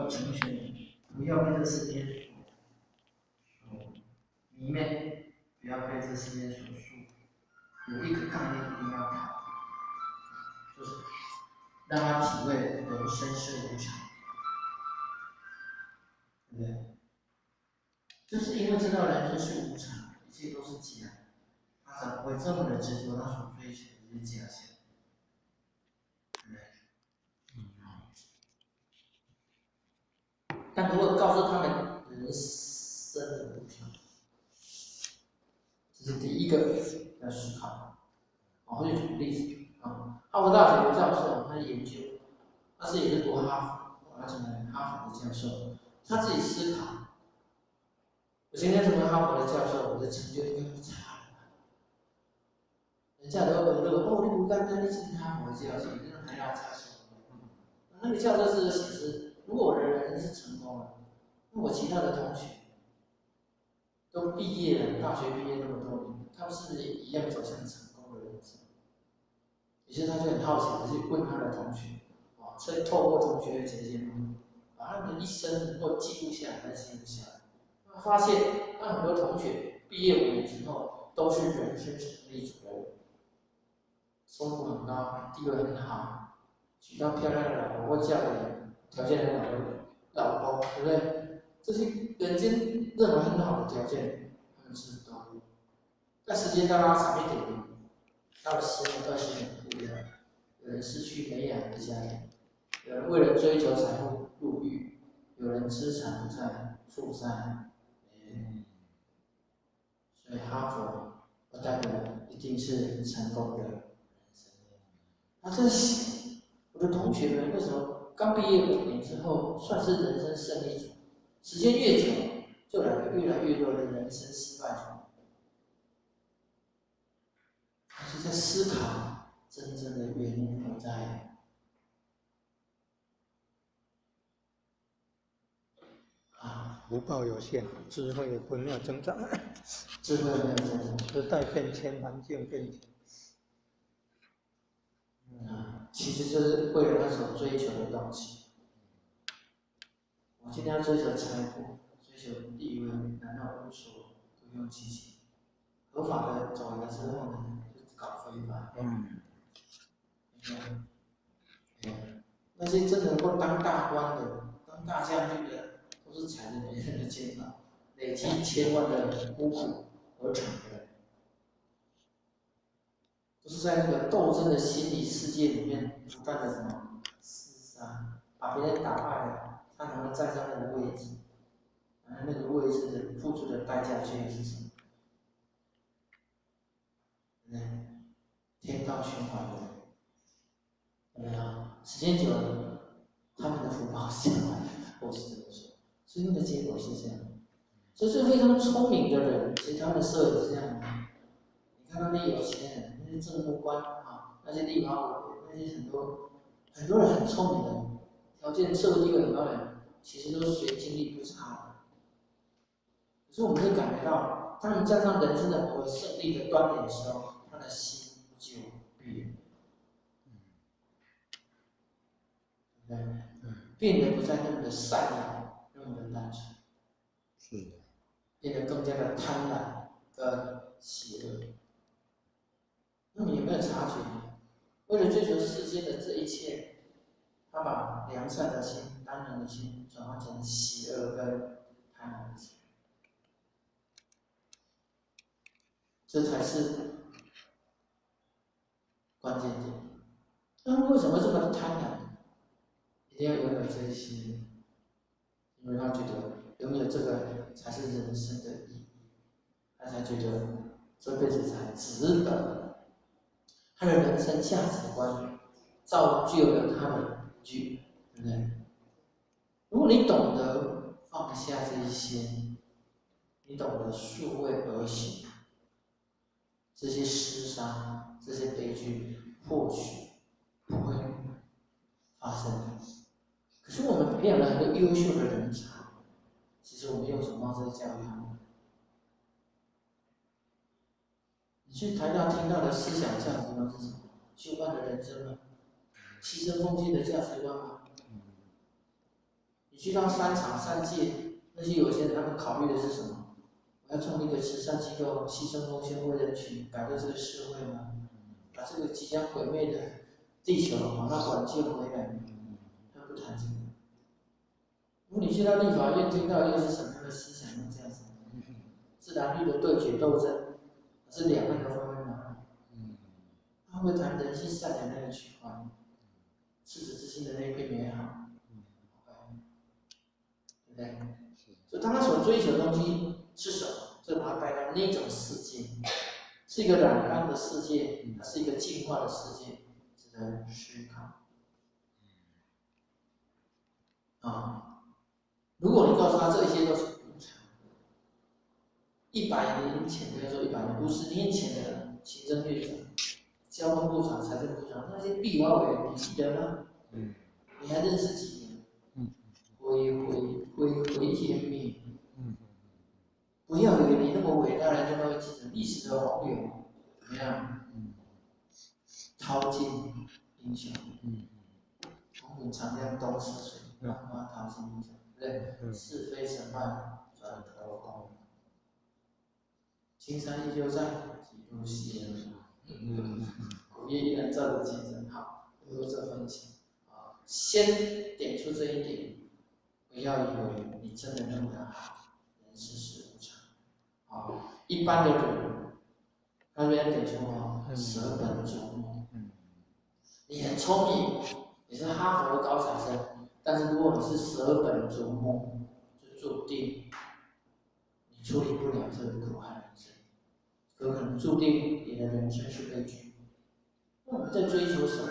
成全，不要被这世间所迷昧，不要被这世间所束缚。有一个概念一定要考，就是让他体会人生是无常，对不对？就是因为知道人生是无常，一切都是假，他才不会这么的执着他所追求的这些假象，对不对？但如果告诉他们人生的无常，这是第一个要思考。我就举个例子啊，哈佛大学的教授，他研究，他也是读哈佛，而且呢，哈佛的教授，他自己思考，我今天成为哈佛的教授，我的成就应该不差了吧？人家都问哦，你不干那你进哈佛教授，你还要教授？那个教授是显示，如果我的人是成功了，那我其他的同学都毕业了，大学毕业那么多年，他们是不是也一样走向成功的人生？于是他就很好奇的去问他的同学，所以透过同学的节目，把他们的一生能够记录下来，记录下来。他发现，他很多同学毕业5年之后，都是人生胜利组的人，收入很高，地位很好，娶到漂亮的老婆或嫁给条件很好的老婆，对不对？这些人间认为很好的条件，他们是都有。但时间再拉长一点，到了10年、20年不一样，有人失去美满的家庭，有人为了追求财富入狱，有人资产不在负债。所以哈佛不代表一定是成功的人生。他在想，我的同学们为什么刚毕业5年之后算是人生胜利组，时间越久，就来了越来越多的人生失败组。他是在思考真正的原因何在。福报有限，智慧不妙增长。智慧没有增长，时代变迁，环境变迁。其实就是为了他所追求的东西。我今天要追求财富，追求地位，难道无所不用其极？合法的走了之后呢，就搞非法。那些真的能够当大官的、当大将军的，都是踩着别人的肩膀，累积千万的孤苦而成的，都是在那个斗争的心理世界里面不断的什么厮杀，把别人打败了，他能够站上那个位置，那个位置的付出的代价却是什么？天道循环的，有没有？时间久了，他们的福报是这样来的，我是这么说。最后的结果是这样。所以，非常聪明的人，其实他们的社会是这样的。你看那些有钱人，那些政务官啊，那些立法委员，那些很多人很聪明的，条件社会地位很高的人，其实都是学经历不差的。可是我们会感觉到，当你站上人生的某个胜利的端点的时候，他的心就变了。变得不再那么的善良，那么的单纯，是的，变得更加的贪婪跟邪恶。那么有没有察觉？为了追求世间的这一切，他把良善的心、单纯的心转换成邪恶跟贪婪的心，这才是关键点。那为什么这么贪婪？一定要拥有这些，因为他觉得拥有这个才是人生的意义，他才觉得这辈子才值得。他的人生价值观造就了他的对不对？如果你懂得放下这一些，你懂得数位而行，这些厮杀、这些悲剧或许不会发生。可是我们培养了很多优秀的人才，其实我们用什么方式教育他们？你去台大听到的思想价值观是什么？修办的人生吗？牺牲奉献的价值观吗？你你去到三场三界，那些有钱人他们考虑的是什么？我要创立一个慈善机构，牺牲奉献为人群，改变这个社会吗？把这个即将毁灭的地球把它挽救回来，他不谈这个。如果你去到立法院听到又是什么样的思想跟价值？自然律的对决斗争，是两岸的分分马马。他会谈人性善良那个区块，赤子之心的那一片美好，对不对？所以当他所追求的东西是什么？就把它带到那种世界，是一个染缸的世界，它是一个进化的世界，值得思考。如果你告诉他这些都是无常，100年前不要说100年，50年前的行政院长、交通部长、财政部长那些壁花委员，你记得吗？你还认识几年？灰烟灭。不要以为你那么伟大，人家都会记得历史的洪流，怎么样？淘尽英雄。红滚长江东逝水，浪花淘尽英雄，对不对？是非成败转头空。青山依旧在，几度夕阳红。古业依然照着前程好，多做分享。先点出这一点，不要以为你真的弄得好，人世事无常。一般的人，他这边点出舍本逐末。你很聪明，你是哈佛的高材生，但是如果你是舍本逐末，就注定你处理不了这个苦海人生，有可能注定你的人生是悲剧。那我们在追求什么？